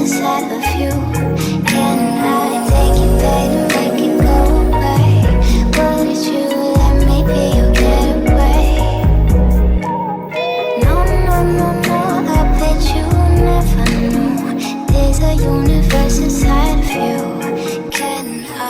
inside of you. Can I take you back and make it go away? Would you let me be your getaway? No, no, no, no, I bet you never knew there's a universe inside of you. Can I?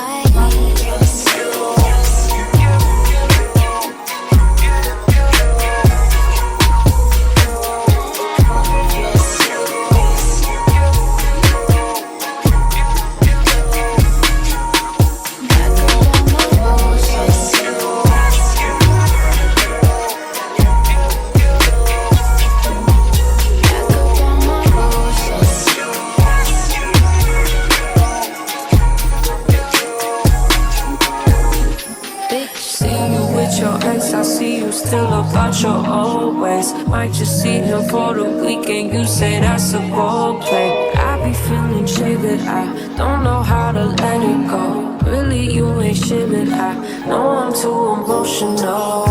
I see you still about your old ways. Might just see him for the weekend. You say that's a role play. I be feeling triggered. I don't know how to let it go. Really, you ain't shit, but I know I'm too emotional.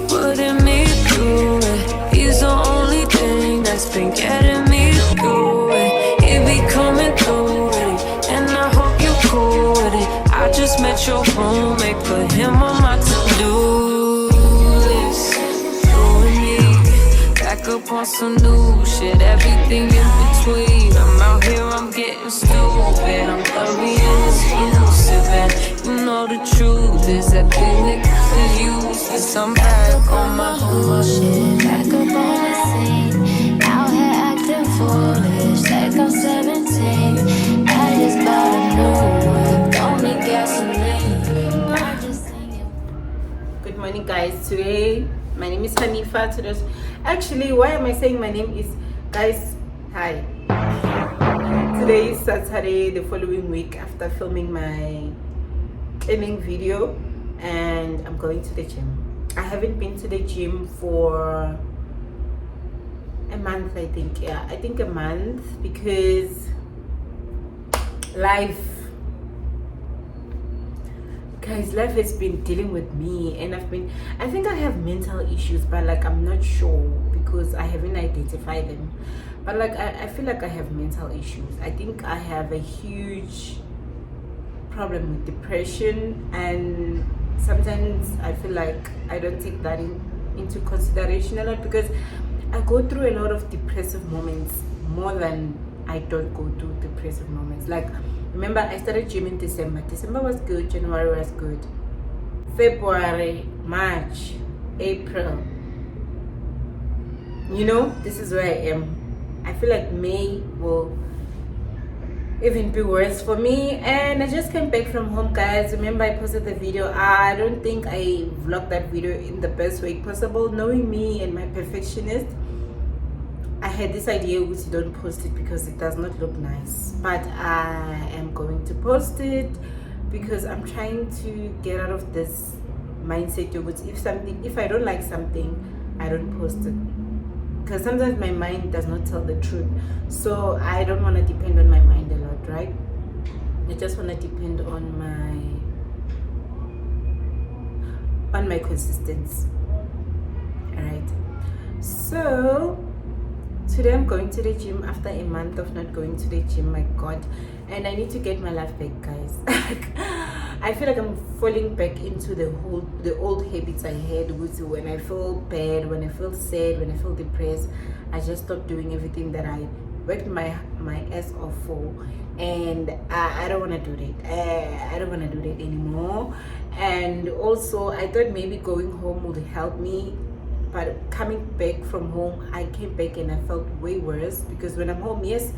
Putting me through it. He's the only thing that's been getting me through it. He be coming through it, and I hope you cool with it. I just met your roommate, put him on my to-do list. You and me, back up on some new shit, everything in between. I'm out here, I'm getting stupid. I'm worrying it's elusive, and you know the truth is that big niggas is useless. I'm back on my bullshit, back up on the scene. Out here acting foolish, like I'm 17. I just bought a new one, don't need gasoline. I just sing it. Good morning, guys. Today my name is Hanifa. Actually, why am I saying my name is guys? Hi. Today is Saturday, the following week after filming my cleaning video, and I'm going to the gym. I haven't been to the gym for a month, I think. Yeah, I think a month, because life has been dealing with me, and I think I have mental issues, but like I'm not sure because I haven't identified them. But like I feel like I have mental issues. I think I have a huge problem with depression, and sometimes I feel like I don't take that into consideration a lot, because I go through a lot of depressive moments more than I don't go through depressive moments. Like, remember, I started gym in December. December was good, January was good, February, March, April. You know, this is where I am. I feel like May will even be worse for me. And I just came back from home, guys. Remember, I posted the video. I don't think I vlogged that video in the best way possible. Knowing me and my perfectionist, I had this idea which you don't post it because it does not look nice, but I am going to post it because I'm trying to get out of this mindset which if I don't like something, I don't post it, because sometimes my mind does not tell the truth. So I don't want to depend on my mind a lot, right? I just want to depend on my consistency. All right, so today I'm going to the gym after a month of not going to the gym. My God. And I need to get my life back, guys. I feel like I'm falling back into the old habits I had, with when I feel bad, when I feel sad, when I feel depressed, I just stop doing everything that I worked my ass off for. And I don't want to do that. I don't want to do that anymore. And also I thought maybe going home would help me, but coming back from home, I came back and I felt way worse, because when I'm home, yes,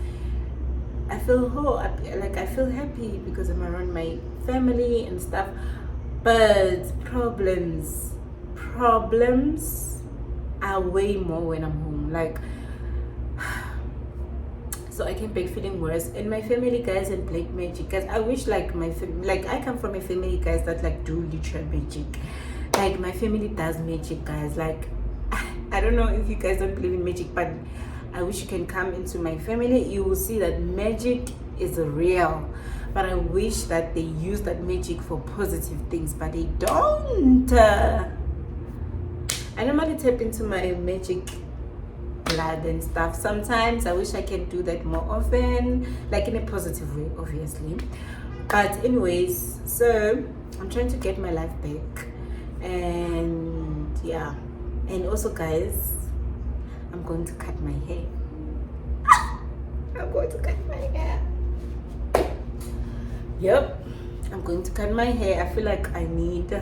I feel I feel happy because I'm around my family and stuff, but problems are way more when I'm home. Like, so I came back feeling worse. And my family, guys, and black magic, guys, I wish like I come from a family, guys, that like do literal magic. Like, my family does magic, guys. Like, I don't know if you guys don't believe in magic, but I wish you can come into my family. You will see that magic is real. But I wish that they use that magic for positive things, but they don't. I normally tap into my magic blood and stuff. Sometimes I wish I can do that more often, like in a positive way, obviously. But anyways, so I'm trying to get my life back, and yeah. And also, guys, I'm going to cut my hair. I'm going to cut my hair. Yep, I'm going to cut my hair. I feel like I need,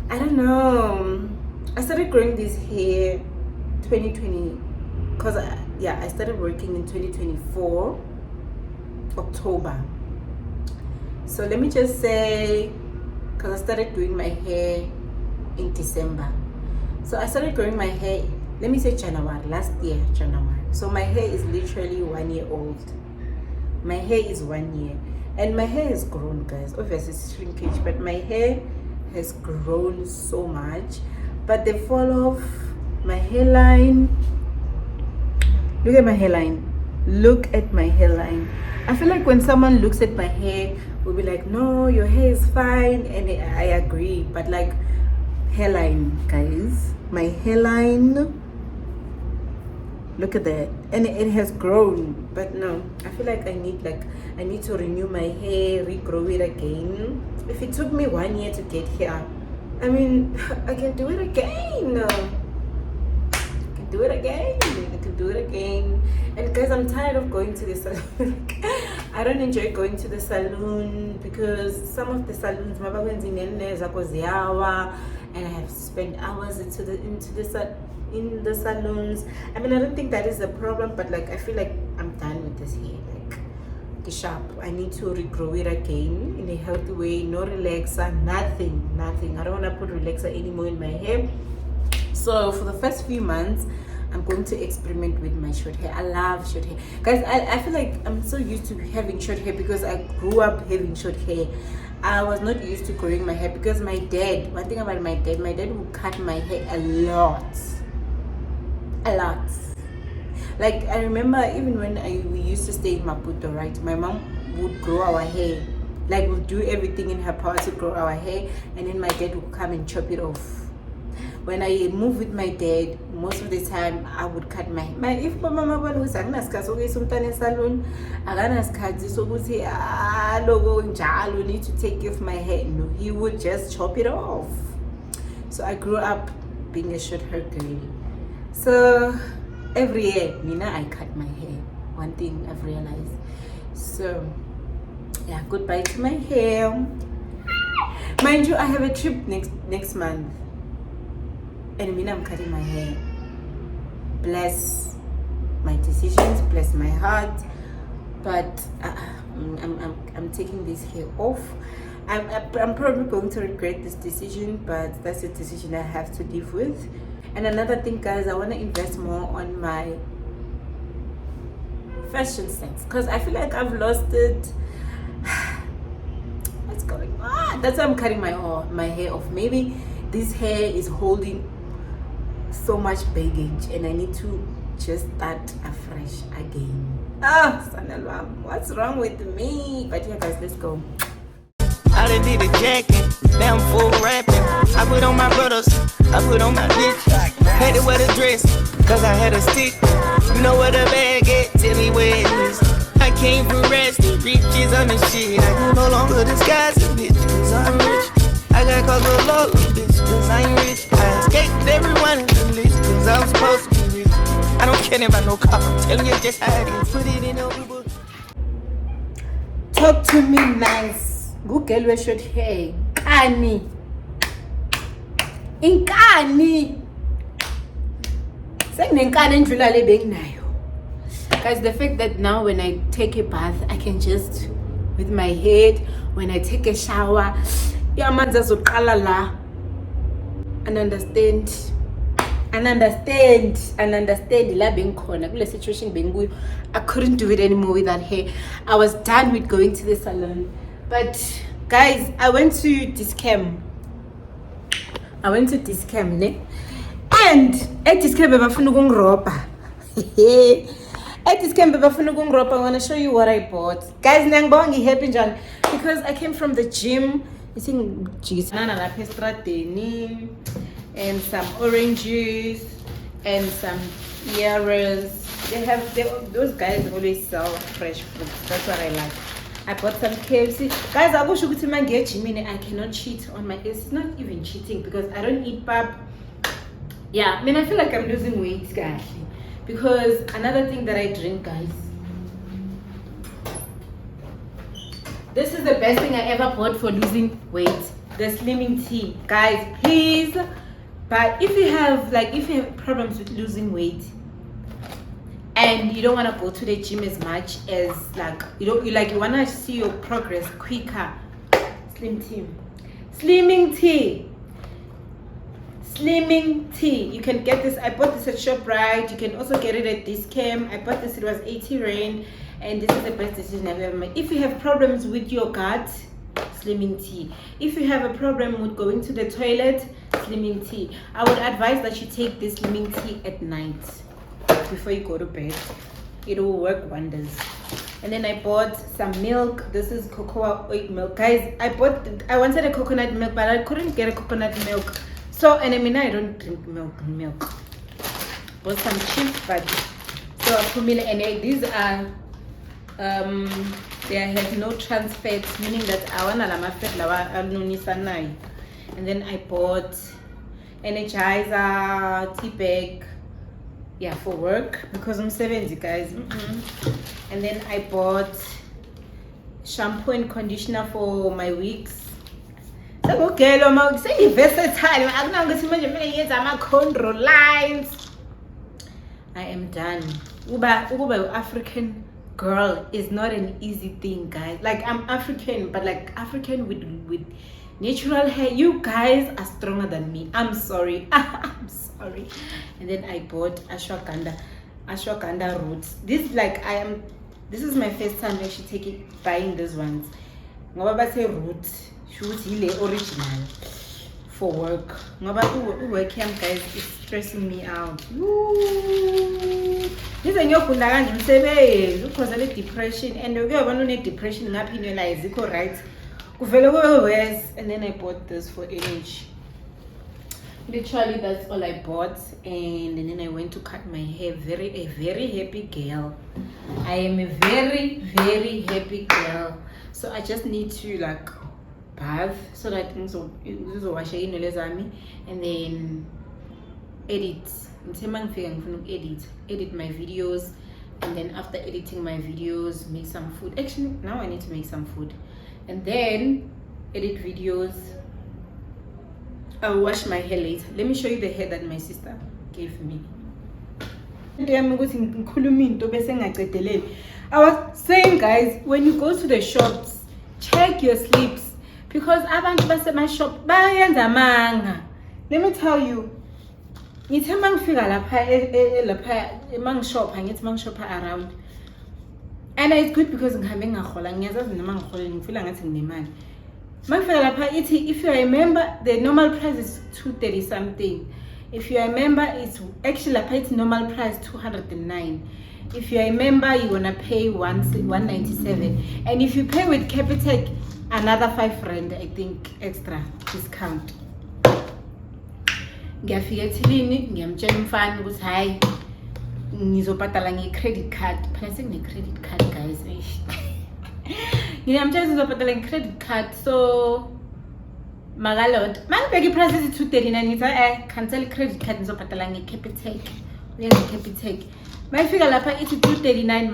I don't know. I started growing this hair 2020 because I started working in 2024 October. So let me just say, because I started doing my hair in December. So I started growing my hair, let me say January, last year, January. So my hair is literally 1 year old. My hair is 1 year. And my hair has grown, guys. Obviously it's shrinkage, but my hair has grown so much. But the fall off, my hairline, look at my hairline. Look at my hairline. I feel like when someone looks at my hair, will be like, no, your hair is fine. And I agree. But like, hairline, guys, my hairline, look at that. And it has grown, but no, I feel like I need to renew my hair, regrow it again. If it took me 1 year to get here, I mean, I can do it again. I can do it again. And guys, I'm tired of going to the salon. I don't enjoy going to the salon because some of the salons, and I have spent hours in the salons. I mean, I don't think that is a problem, but like I feel like I'm done with this hair. Like, sharp. I need to regrow it again in a healthy way. No relaxer, nothing. I don't want to put relaxer anymore in my hair. So for the first few months, I'm going to experiment with my short hair. I love short hair, guys. I feel like I'm so used to having short hair because I grew up having short hair. I was not used to growing my hair because my dad, one thing about my dad would cut my hair a lot. Like I remember even when we used to stay in Maputo, right? My mom would grow our hair, like would do everything in her power to grow our hair, and then my dad would come and chop it off. When I moved with my dad, most of the time I would cut my hair. If my mama was in salon, I need to take off my hair. No, he would just chop it off. So I grew up being a short hair girl. So every year, I cut my hair. One thing I've realized. So yeah, goodbye to my hair. Mind you, I have a trip next month. And I'm cutting my hair. Bless my decisions, bless my heart. But I'm taking this hair off. I'm probably going to regret this decision, but that's a decision I have to live with. And another thing, guys, I want to invest more on my fashion sense because I feel like I've lost it. What's going on? That's why I'm cutting my hair off. Maybe this hair is holding so much baggage and I need to just start afresh again. Sanalwam, what's wrong with me? But yeah, guys, let's go. I done did a jacket, now I'm full rapping. I put on my brothers, I put on my bitch. Had to wear the dress, cause I had a stick. You know where the bag at, tell me where it is. I came from rest, riches on the shit. I can no longer disguise a bitch, cause I'm rich. I got called a lot of bitch, cause I'm rich. I escaped everyone in the list, cause I'm supposed to be rich. I don't care about no cop, I'm telling you just how it is. Put it in a Uber. Talk to me nice. Google with short hair. Inkani. Guys, the fact that now when I take a bath, I can just, with my head, when I take a shower, and understand la being corner kule situation bengu. I couldn't do it anymore with that hair. I was done with going to the salon. But guys, I went to Discam, ne? And at Discam bafuna ukungiropa. At Discam bafuna ukungiropa. I want to show you what I bought. Guys, nangibonga ngihappy njani because I came from the gym. You see banana la pestrateni and some orange juice and some earrings. Those guys always sell fresh fruits. That's what I like. I bought some KFC. Guys, I wish you could I cannot cheat on my. It's not even cheating because I don't eat pap. Yeah, I mean, I feel like I'm losing weight, guys. Because another thing that I drink, guys. This is the best thing I ever bought for losing weight. The slimming tea. Guys, please. But if you have problems with losing weight and you don't want to go to the gym as much as you want to see your progress quicker, slimming tea, you can get this. I bought this at ShopRite. You can also get it at Discam. I bought this, it was 80 rand, and this is the best decision I've ever made. If you have problems with your gut, slimming tea. If you have a problem with going to the toilet, slimming tea. I would advise that you take this slimming tea at night before you go to bed. It will work wonders. And then I bought some milk. This is cocoa oat milk. Guys, I wanted a coconut milk, but I couldn't get a coconut milk. So, and I mean, I don't drink milk. Bought some cheap, but so familiar. And these are they have no trans fats, meaning that I want to. And then I bought Energizer tea bag, yeah, for work because I'm 70, guys. And then I bought shampoo and conditioner for my wigs. So say versatile. Lines. I am done. Uba African girl is not an easy thing, guys. Like, I'm African, but like African with natural hair. You guys are stronger than me. I'm sorry. I'm sorry. And then I bought ashwagandha roots. This is my first time actually buying these ones. Ngoba say roots should be original for work. Ngoba work here, guys, is stressing me out. This is your because of depression, and you have depression ngaphi right. And then I bought this for energy. Literally, that's all I bought. And then I went to cut my hair. A very happy girl. I am a very, very happy girl. So I just need to bath so that things will wash in and then edit. Edit my videos, and then after editing my videos, make some food. Actually, now I need to make some food. And then edit videos. I'll wash my hair later. Let me show you the hair that my sister gave me. I was saying, guys, when you go to the shops, check your slips because abantu basema shop bayenza manga. Let me tell you, ngithe mangifika lapha around. And it's good because ngihambe ngahola ngiyazazi noma ngihola ngifila ngathi nginemali. Mangifika lapha ithi if you remember the normal price is 230 something. If you remember it's actually lapha it's normal price 209. If you remember you're gonna pay 197, and if you pay with Capitec another 5 rand I think extra discount. Ngiyafika ethilini ngiyamtshela umfana ukuthi hayi ngizobhadala nge-credit card. Phela sengine-credit card, guys. Ngiyamtshela ngizobhadala nge-credit card, so magalot mangibheka i-price ethi 239 ngithi cancel i-credit card ngizobhadala nge-Capitec. Uyenza i-Capitec. Mayifika lapha ithi 239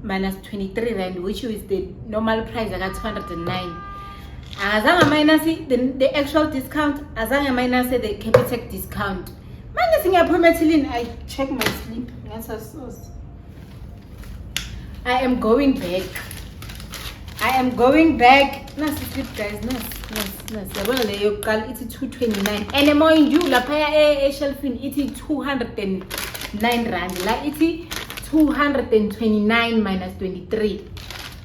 minus 23 rand, which is the normal price aka 209. Azange minus the actual discount, azange minus the Capitec discount. Manje singiyaphuma ethilini, I check my sleep. I am going back. Nasi sleep, guys. Nasi. Yabona leyo yokuqala ithi 229. And mind you, lapha eshelfini ithi 209 rand. La ithi 229 minus 23.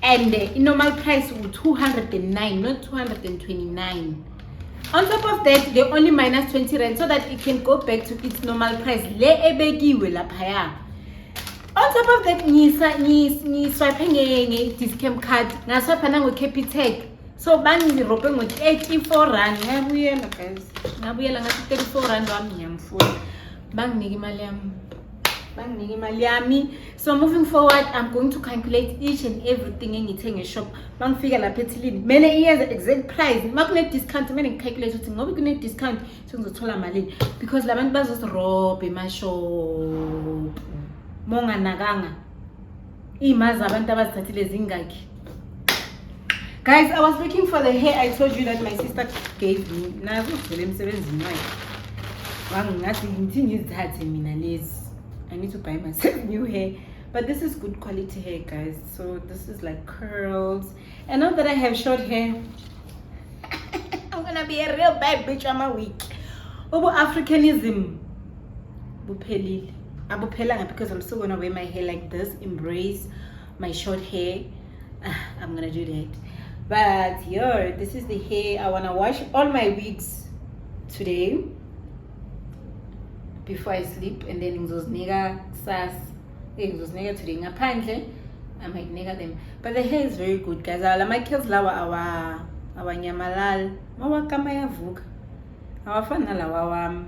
And the normal price was 209, not 229. On top of that, they only minus 20 rand so that it can go back to its normal price. Le ebekiwe lapha. On top of that, swipe nge-Discam card, ngaswapha nango-Capitec. So bangirophe ngo-84 rand. Ngabuyela, guys. Ngabuyela ngathi 34 rand wami ngiyamfuna. banginike imali yami. So moving forward, I'm going to calculate each and everything engithenge shop. Bangifika lapha ethilini mele iyenze exact price. Makune discount mele ngicalculate ukuthi ngoba kune discount sengizothola malini, because labantu bazosirobha emashop monganakanga imazi abantu abazithathile zingaki. Guys, I was looking for the hair I told you that my sister gave me. Nazo vele emsebenzini wakhe wangingathi ngithi ngizithathe mina lezi. I need to buy myself new hair, but this is good quality hair, guys. So this is like curls, and now that I have short hair, I'm gonna be a real bad bitch. I'm a week. Obo Africanism buphelile abuphelanga, because I'm still gonna wear my hair like this, embrace my short hair. I'm gonna do that. But yo, this is the hair. I wanna wash all my wigs today before I sleep, and then ngizoznika sas ngizoznika today ngaphandle. I might nigga them, but the hair is very good, guys. My kills lawa awanyamalal mawakama yavuka awafana lawa wami.